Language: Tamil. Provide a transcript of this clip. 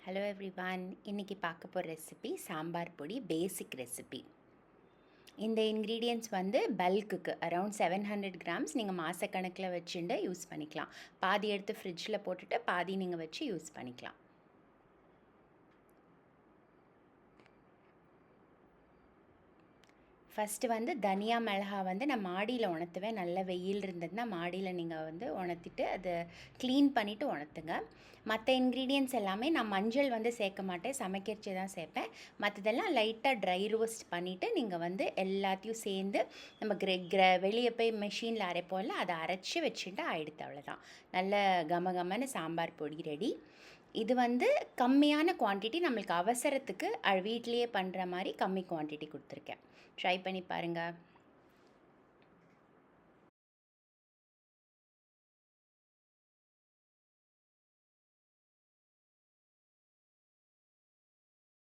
Hello everyone. இன்றைக்கி பார்க்க போகிற ரெசிபி சாம்பார் பொடி பேசிக் ரெசிபி. இந்த இன்க்ரீடியன்ட்ஸ் வந்து பல்க்குக்கு அரவுண்ட் 700 கிராம்ஸ் நீங்கள் மாதக்கணக்கில் வச்சுட்டு யூஸ் பண்ணிக்கலாம். பாதி எடுத்து ஃப்ரிட்ஜில் போட்டுட்டு பாதி நீங்கள் வச்சு யூஸ் பண்ணிக்கலாம். ஃபஸ்ட்டு வந்து தனியா மிளகா வந்து நான் மாடியில் உணர்த்துவேன். நல்ல வெயில் இருந்ததுன்னா மாடியில் நீங்கள் வந்து உணர்த்திட்டு அதை க்ளீன் பண்ணிவிட்டு உணர்த்துங்க. மற்ற இன்க்ரீடியன்ட்ஸ் எல்லாமே நான் மஞ்சள் வந்து சேர்க்க மாட்டேன், சமைக்கிறச்சு தான் சேர்ப்பேன். மற்றதெல்லாம் லைட்டாக ட்ரை ரோஸ்ட் பண்ணிவிட்டு நீங்கள் வந்து எல்லாத்தையும் சேர்ந்து நம்ம வெளியே போய் மிஷினில் அரைப்போம்ல, அதை அரைச்சி வச்சுட்டு ஆயிடுத்து. அவ்வளோதான். நல்ல கமகமன்னு சாம்பார் பொடி ரெடி. இது வந்து கம்மியான குவான்டிட்டி, நம்மளுக்கு அவசரத்துக்கு வீட்லேயே பண்ணுற மாதிரி கம்மி குவான்டிட்டி கொடுத்துருக்கேன். ட்ரை பண்ணி பாருங்கள்.